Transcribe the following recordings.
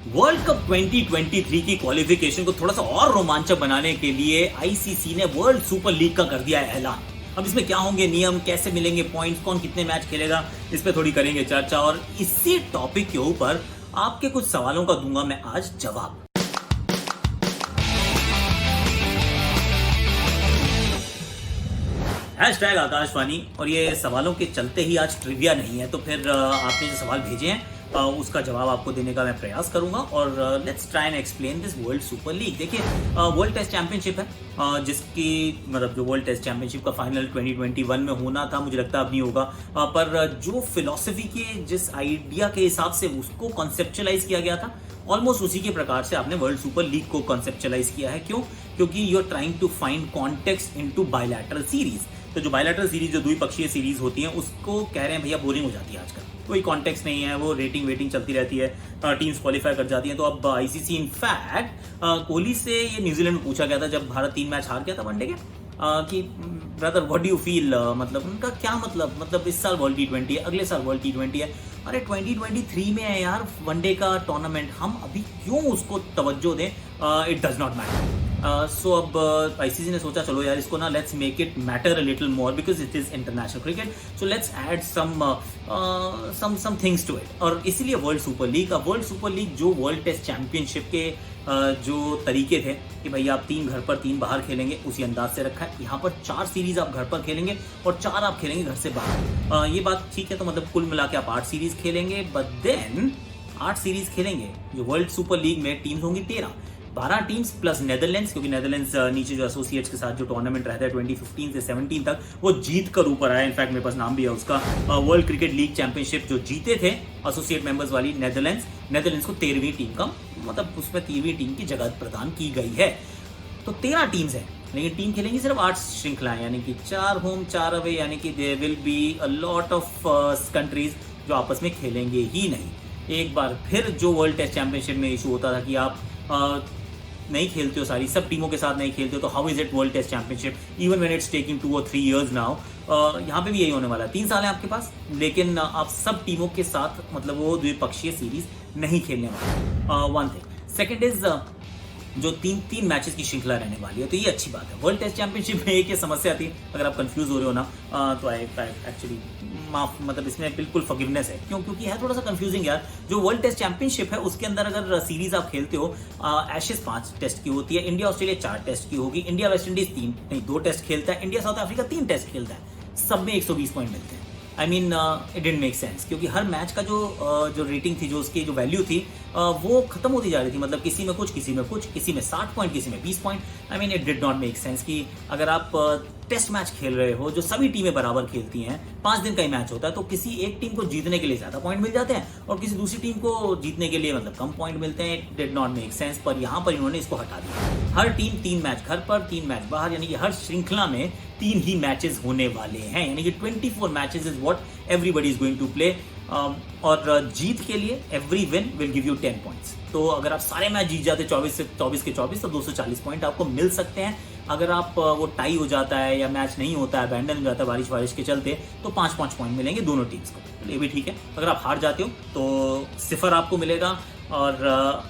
World cup 2023 की qualification को थोड़ा सा और रोमांचक बनाने के लिए आईसीसी ने वर्ल्ड सुपर लीग का कर दिया है ऐलान। अब इसमें क्या होंगे नियम, कैसे मिलेंगे पॉइंट्स, कौन कितने मैच खेलेगा, इस पे थोड़ी करेंगे चर्चा और इसी टॉपिक के ऊपर आपके कुछ सवालों का दूंगा मैं आज जवाब। हैशटैग आकाशवाणी। और ये सवालों के चलते ही आज ट्रिविया नहीं है, तो फिर आपने जो सवाल भेजे हैं उसका जवाब आपको देने का मैं प्रयास करूंगा। और let's try and explain this world super league. देखिए, वर्ल्ड टेस्ट चैंपियनशिप है जिसकी मतलब जो वर्ल्ड टेस्ट चैंपियनशिप का फाइनल 2021 में होना था, मुझे लगता है अब नहीं होगा। पर जो फिलॉसफी के जिस आइडिया के हिसाब से उसको कॉन्सेप्चुअलाइज किया गया था, ऑलमोस्ट उसी के प्रकार से आपने वर्ल्ड सुपर लीग को कॉन्सेप्चुअलाइज किया है। क्यों? क्योंकि you are trying to find context into bilateral series. तो जो बायलैटरल सीरीज, जो द्विपक्षीय सीरीज होती है, उसको कह रहे हैं भैया बोरिंग हो जाती है आजकल, कोई कॉन्टेक्स्ट नहीं है, वो रेटिंग वेटिंग चलती रहती है, टीम्स क्वालिफाई कर जाती हैं। तो अब आईसीसी इनफैक्ट कोहली से ये न्यूजीलैंड में पूछा गया था जब भारत 3 मैच हार गया था वनडे के, कि brother what do you feel, मतलब उनका क्या मतलब इस साल वर्ल्ड T20 है, अगले साल वर्ल्ड T20 है। अरे 2023 में है यार वनडे का टूर्नामेंट, हम अभी क्यों उसको तवज्जो दें? It does not matter. So अब आईसीसी ने सोचा चलो यार इसको ना let's make it matter a little more because it is international cricket, so let's add some things to it. और इसीलिए वर्ल्ड सुपर लीग जो वर्ल्ड टेस्ट चैंपियनशिप के जो तरीके थे कि भाई आप 3 घर पर 3 बाहर खेलेंगे, उसी अंदाज से रखा है। यहाँ पर 4 सीरीज आप घर पर खेलेंगे और 4 आप खेलेंगे घर से बाहर। ये बात ठीक है, तो मतलब कुल मिला के आप 8 सीरीज खेलेंगे, बट देन 8 सीरीज खेलेंगे। जो वर्ल्ड सुपर लीग में टीम्स होंगी 12 टीम्स प्लस नेदरलैंड्स, क्योंकि नेदरलैंड्स नीचे जो एसोसिएट्स के साथ जो टूर्नामेंट रहता है 2015 से 17 तक, वो जीत कर ऊपर आया। इनफैक्ट मेरे पास नाम भी है उसका, वर्ल्ड क्रिकेट लीग चैंपियनशिप जो जीते थे एसोसिएट मेंबर्स वाली नेदरलैंड्स को 13वीं टीम का मतलब उसमें 13वीं टीम की जगह प्रदान की गई है। तो 13 टीम्स हैं, लेकिन टीम खेलेंगी सिर्फ 8 श्रृंखलाएं, यानी कि 4 होम 4 अवे, यानी कि there will be a lot of countries जो आपस में खेलेंगे ही नहीं। एक बार फिर जो वर्ल्ड टेस्ट चैंपियनशिप में इशू होता था कि आप नहीं खेलते हो, सारी सब टीमों के साथ नहीं खेलते हो, तो how is it world test championship even when it's taking 2 और 3 इयर्स नाउ। यहाँ पे भी यही होने वाला है, 3 साल है आपके पास, लेकिन आप सब टीमों के साथ मतलब वो द्विपक्षीय सीरीज नहीं खेलने वाले। One thing. सेकेंड इज जो 3 मैचेस की श्रृंखला रहने वाली है, तो ये अच्छी बात है। वर्ल्ड टेस्ट चैंपियनशिप में एक ये समस्या थी, अगर आप कंफ्यूज हो रहे हो ना, तो एक्चुअली माफ मतलब इसमें बिल्कुल फॉरगिवनेस है। क्यों? क्योंकि है थोड़ा सा कंफ्यूजिंग यार। जो वर्ल्ड टेस्ट चैंपियनशिप है उसके अंदर अगर सीरीज आप खेलते हो, एशेज 5 टेस्ट की होती है, इंडिया ऑस्ट्रेलिया 4 टेस्ट की होगी, इंडिया वेस्ट इंडीज 2 टेस्ट खेलता है, इंडिया साउथ अफ्रीका 3 टेस्ट खेलता है, सब में 120 पॉइंट मिलते हैं। I mean it didn't make sense, क्योंकि हर मैच का जो रेटिंग थी, जो उसकी जो वैल्यू थी, वो खत्म होती जा रही थी। मतलब किसी में कुछ, किसी में 60 पॉइंट, किसी में 20 point. I mean it did not make sense कि अगर आप टेस्ट मैच खेल रहे हो जो सभी टीमें बराबर खेलती हैं, 5 दिन का ही मैच होता है, तो किसी एक टीम को जीतने के लिए ज्यादा पॉइंट मिल जाते हैं और किसी दूसरी टीम को जीतने के लिए मतलब कम पॉइंट मिलते हैं। It did not make sense. पर यहाँ पर इन्होंने इसको हटा दिया। हर टीम 3 मैच घर पर 3 मैच बाहर, यानी कि हर श्रृंखला में 3 ही मैचेस होने वाले हैं, यानी कि 24 matches is what everybody is going to play. और जीत के लिए every win will give you 10 points. तो अगर आप सारे मैच जीत जाते 24 के 24, तो 240 पॉइंट आपको मिल सकते हैं। अगर आप वो टाई हो जाता है या मैच नहीं होता है, अबैंडन हो जाता है बारिश के चलते, तो 5-5 पॉइंट मिलेंगे दोनों टीम्स को, तो ये भी ठीक है। अगर आप हार जाते हो तो 0 आपको मिलेगा। और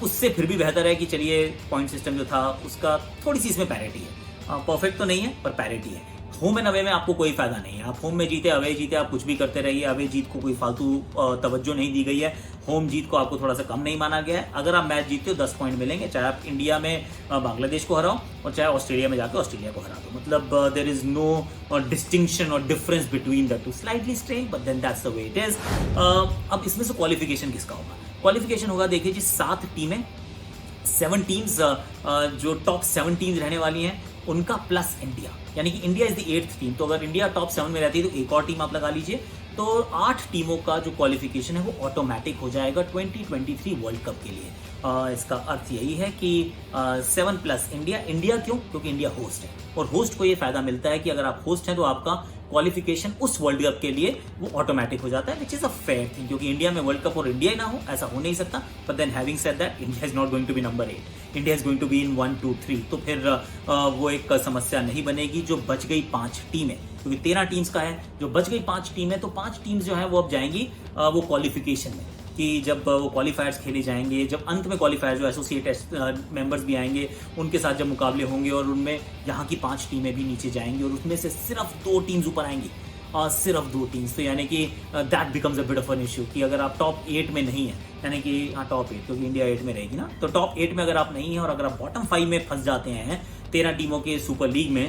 उससे फिर भी बेहतर है कि चलिए पॉइंट सिस्टम जो था उसका थोड़ी सी इसमें पैरिटी है। परफेक्ट तो नहीं है पर पैरिटी है। होम एंड अवे में आपको कोई फायदा नहीं है। आप होम में जीते, अवे जीते, आप कुछ भी करते रहिए। अवे जीत को कोई फालतू तवज्जो नहीं दी गई है। होम जीत को आपको थोड़ा सा कम नहीं माना गया है। अगर आप मैच जीतते हो 10 पॉइंट मिलेंगे, चाहे आप इंडिया में बांग्लादेश को हराओ और चाहे ऑस्ट्रेलिया में जाकर ऑस्ट्रेलिया को हरा दो। मतलब देयर इज नो डिस्टिंक्शन और difference between the two. Slightly strange but then that's the way it is. अब इसमें से क्वालिफिकेशन किसका होगा? क्वालिफिकेशन होगा, देखिए जी, 7 टीमें, 7 टीम्स जो टॉप 7 टीम्स रहने वाली हैं उनका प्लस इंडिया, यानी कि India is the 8th team. तो अगर इंडिया टॉप 7 में रहती है तो एक और टीम आप लगा लीजिए, तो 8 टीमों का जो क्वालिफिकेशन है वो ऑटोमेटिक हो जाएगा 2023 वर्ल्ड कप के लिए। इसका अर्थ यही है कि 7 प्लस इंडिया। इंडिया क्यों? क्योंकि इंडिया होस्ट है, और होस्ट को ये फायदा मिलता है कि अगर आप होस्ट हैं तो आपका क्वालिफिकेशन उस वर्ल्ड कप के लिए वो ऑटोमेटिक हो जाता है, which is a fair thing, क्योंकि इंडिया में वर्ल्ड कप और इंडिया ना हो ऐसा हो नहीं सकता। But then having said that, India is not going to be number 8, India is going to be in 1, 2, 3। तो फिर वो एक समस्या नहीं बनेगी। जो बच गई 5 टीमें, क्योंकि 13 टीम्स का है, जो बच गई 5 टीमें, तो 5 टीम्स जो है वो अब जाएंगी वो क्वालिफिकेशन में। कि जब वो क्वालिफायर्स खेले जाएंगे, जब अंत में क्वालिफायर जो एसोसिएट मेंबर्स भी आएंगे उनके साथ जब मुकाबले होंगे और उनमें यहाँ की 5 टीमें भी नीचे जाएंगी और उसमें से सिर्फ 2 टीम्स ऊपर आएंगी, सिर्फ 2 टीम्स। तो यानी कि that becomes a bit of an issue कि अगर आप टॉप 8 में नहीं है, यानी कि हाँ टॉप 8 क्योंकि इंडिया 8 में रहेगी ना, तो टॉप 8 में अगर आप नहीं हैं और अगर आप बॉटम 5 में फंस जाते हैं 13 टीमों के सुपर लीग में,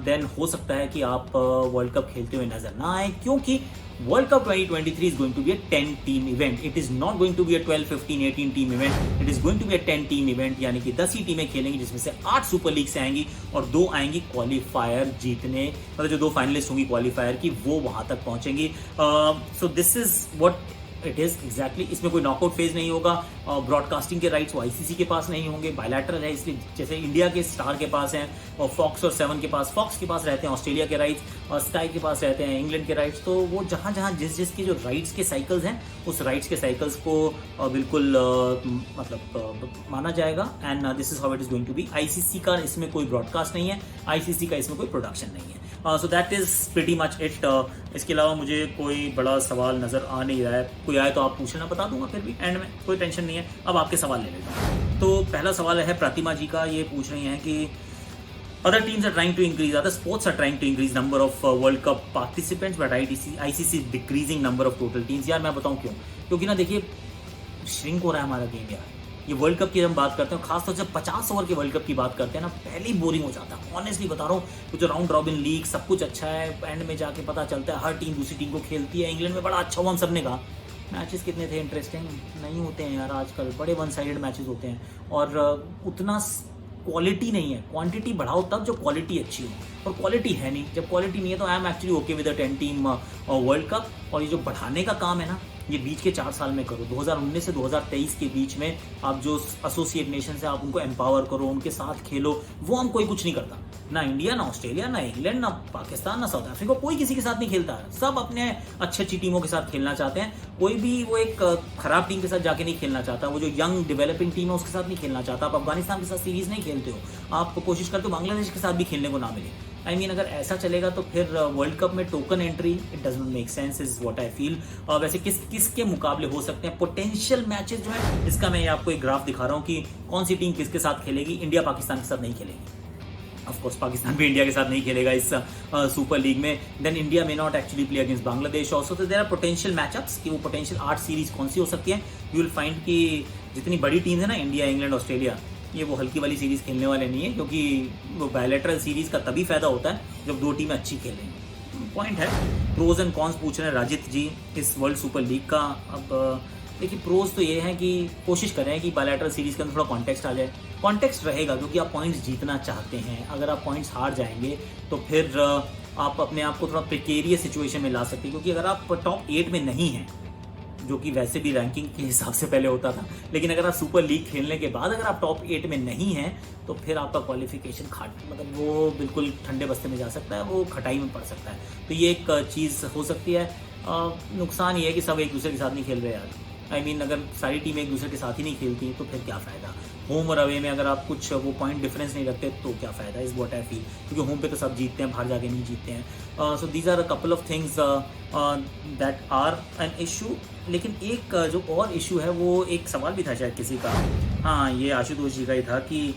देन हो सकता है कि आप वर्ल्ड कप खेलते हुए नजर ना आए, क्योंकि world cup 2023 is going to be a 10 team event. It is not going to be a 12, 15, 18 team event. It is going to be a 10 team event, यानी कि 10 ही टीमें खेलेंगी जिसमें से 8 सुपर लीग से आएंगी और 2 आएंगी क्वालिफायर जीतने, मतलब जो 2 फाइनलिस्ट होंगी क्वालिफायर की वो वहां तक पहुंचेंगी। So this is what it is exactly. इसमें कोई नॉकआउट फेज नहीं होगा, ब्रॉडकास्टिंग के राइट्स वो आईसीसी के पास नहीं होंगे, बायलैटरल है, इसलिए जैसे इंडिया के स्टार के पास हैं और फॉक्स और 7 के पास, फॉक्स के पास रहते हैं ऑस्ट्रेलिया के राइट्स और स्काई के पास रहते हैं इंग्लैंड के राइट्स। तो वो जहां जहां जिस के जो राइट्स के साइकिल्स हैं उस राइट्स के साइकिल्स को बिल्कुल मतलब माना जाएगा। And this is how it is going to be. ICC का इसमें कोई ब्रॉडकास्ट नहीं है, आईसीसी का इसमें कोई प्रोडक्शन नहीं है। सो that is pretty much it. इसके अलावा मुझे कोई बड़ा सवाल नजर आ नहीं रहा है, कोई आए तो आप पूछ लेना, बता दूंगा फिर भी एंड में, कोई टेंशन नहीं है। अब आपके सवाल ले लेते हैं। तो पहला सवाल है प्रतिमा जी का, ये पूछ रही हैं कि other teams are trying to increase, other sports are trying to increase number of world cup participants but ICC decreasing number of total teams. यार मैं बताऊं क्यों, क्योंकि ना देखिए श्रिंक हो रहा है हमारा गेम यार। ये वर्ल्ड कप की हम बात करते हैं, खासतौर से 50 ओवर के वर्ल्ड कप की बात करते हैं ना, पहले ही बोरिंग हो जाता है। ऑनेस्टली बता रहा हूँ, जो राउंड रॉबिन लीग सब कुछ अच्छा है, एंड में जाके पता चलता है हर टीम दूसरी टीम को खेलती है। इंग्लैंड में बड़ा अच्छा हुआ, हम सब ने कहा मैचेस कितने थे इंटरेस्टिंग, नहीं होते हैं यार आजकल, बड़े वन साइडेड मैचेस होते हैं और उतना क्वालिटी नहीं है। क्वांटिटी बढ़ाओ तब जो क्वालिटी अच्छी हो, और क्वालिटी है नहीं। जब क्वालिटी नहीं है तो I am actually okay with 10 team world cup. और ये जो बढ़ाने का काम है ना, ये बीच के 4 साल में करो। 2019 से 2023 के बीच में आप जो एसोसिएट नेशन है आप उनको एम्पावर करो, उनके साथ खेलो। वो हम कोई कुछ नहीं करता, ना इंडिया, ना ऑस्ट्रेलिया, ना इंग्लैंड, ना पाकिस्तान, ना साउथ अफ्रीका, कोई किसी के साथ नहीं खेलता है। सब अपने अच्छी अच्छी टीमों के साथ खेलना चाहते हैं। कोई भी वो एक खराब टीम के साथ जाके नहीं खेलना चाहता। वो जो यंग डेवलपिंग टीम है उसके साथ नहीं खेलना चाहता। आप अफगानिस्तान के साथ सीरीज नहीं खेलते हो, आप कोशिश करते हो बांग्लादेश के साथ भी खेलने को ना मिले। आई मीन अगर ऐसा चलेगा तो फिर वर्ल्ड कप में token entry it doesn't make sense, is what I feel. वैसे किसके मुकाबले हो सकते हैं पोटेंशियल मैचेस जो है, इसका मैं आपको एक ग्राफ दिखा रहा हूँ कि कौन सी टीम किसके साथ खेलेगी। इंडिया पाकिस्तान के साथ नहीं खेलेगी, ऑफ कोर्स पाकिस्तान भी इंडिया के साथ नहीं खेलेगा इस सुपर लीग में। Then India may not actually play against Bangladesh also. तो देयर आर पोटेंशियल मैचअप्स कि वो पोटेंशियल 8 सीरीज कौन सी हो सकती है। यू विल फाइंड कि जितनी बड़ी टीम्स है ना, इंडिया, इंग्लैंड, ऑस्ट्रेलिया, ये वो हल्की वाली सीरीज खेलने वाले नहीं है, क्योंकि वो बायलैटरल सीरीज का तभी फायदा होता है जब 2 टीमें अच्छी खेलेंगी। पॉइंट है। प्रोज एंड कॉन्स पूछ रहे हैं राजित जी इस वर्ल्ड सुपर लीग का। अब देखिए प्रोज तो ये है कि कोशिश करें कि बायलैटरल सीरीज के अंदर थोड़ा कॉन्टेक्स्ट आ जाए। कॉन्टेक्स्ट रहेगा क्योंकि आप पॉइंट्स जीतना चाहते हैं। अगर आप पॉइंट्स हार जाएंगे तो फिर आप अपने आप को थोड़ा प्रिकेरियस सिचुएशन में ला सकते हैं, क्योंकि अगर आप टॉप 8 में नहीं हैं, जो कि वैसे भी रैंकिंग के हिसाब से पहले होता था, लेकिन अगर आप सुपर लीग खेलने के बाद अगर आप टॉप 8 में नहीं हैं तो फिर आपका क्वालिफिकेशन मतलब वो बिल्कुल ठंडे बस्ते में जा सकता है, वो खटाई में पड़ सकता है। तो ये एक चीज़ हो सकती है। नुकसान ये है कि सब एक दूसरे के साथ नहीं खेल रहे यार। आई मीन अगर सारी टीमें एक दूसरे के साथ ही नहीं खेलती तो फिर क्या फ़ायदा। होम और अवे में अगर आप कुछ वो पॉइंट डिफरेंस नहीं रखते तो क्या फ़ायदा, इज़ व्हाट आई फील। क्योंकि होम पे तो सब जीतते हैं, बाहर जाके नहीं जीतते हैं। So these are a couple of things that are an issue. लेकिन एक जो और इशू है, वो एक सवाल भी था शायद किसी का, हाँ ये आशुतोष जी का ही था कि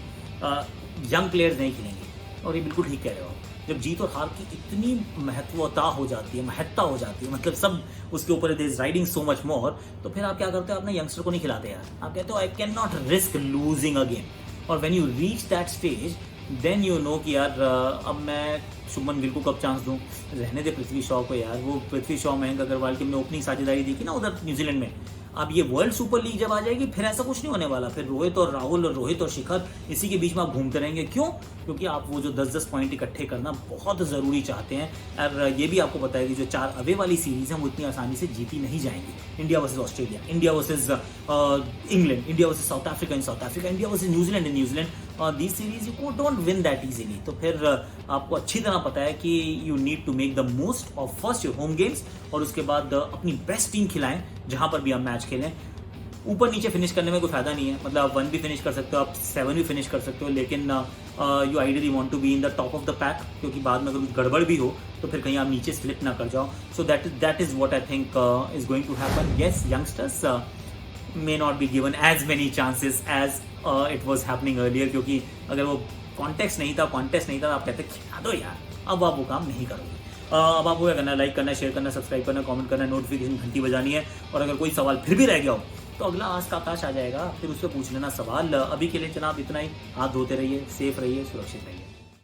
यंग प्लेयर्स नहीं खेलेंगे। और ये बिल्कुल ठीक कह रहे हो आप। जब जीत और हार की इतनी महत्वता हो जाती है, मतलब सब उसके ऊपर is riding so much more, तो फिर आप क्या करते हो, अपने यंगस्टर को नहीं खिलाते यार। आप कहते हो I can not risk losing a game. और when you reach that stage then you know कि यार अब मैं शुभमन गिल को कब चांस दूं, रहने दे पृथ्वी शॉ को यार। वो पृथ्वी शॉ, मयंक अग्रवाल की हमने ओपनिंग साझेदारी देखी ना उधर न्यूजीलैंड में। अब ये वर्ल्ड सुपर लीग जब आ जाएगी फिर ऐसा कुछ नहीं होने वाला। फिर रोहित और राहुल और रोहित और शिखर इसी के बीच में आप घूमते रहेंगे। क्यों? क्योंकि आप वो जो 10-10 पॉइंट इकट्ठे करना बहुत ज़रूरी चाहते हैं। और ये भी आपको पता है कि जो 4 अवे वाली सीरीज हैं वो इतनी आसानी से जीती नहीं जाएंगी। India versus Australia, India versus England, India versus South Africa in South Africa, India versus New Zealand in New Zealand, the series you don't win that easily. तो फिर आपको अच्छी तरह पता है कि you need to make the most of first your home games, और उसके बाद अपनी बेस्ट टीम खिलाएं जहां पर भी आप मैच खेलें। ऊपर नीचे फिनिश करने में कोई फायदा नहीं है, मतलब आप 1 भी फिनिश कर सकते हो, आप 7 भी फिनिश कर सकते हो, लेकिन you ideally want to be in the top of the pack, क्योंकि बाद में अगर कुछ गड़बड़ भी हो तो फिर कहीं आप नीचे स्लिप ना कर जाओ. So that is what I think is going to happen. Yes, youngsters may not be given as many chances as it was happening earlier, क्योंकि अगर वो कॉन्टेक्स्ट नहीं था तो आप कहते खिला दो यार, अब आप वो काम नहीं करोगे. अब आपको क्या करना है, लाइक करना है, शेयर करना है, सब्सक्राइब करना है, कमेंट करना है, नोटिफिकेशन घंटी बजानी है. और अगर कोई सवाल फिर भी रह गया हो तो अगला आज का आकाश आ जाएगा, फिर उससे पूछ लेना सवाल. अभी के लिए जनाब इतना ही. हाथ धोते रहिए, सेफ रहिए, सुरक्षित रहिए.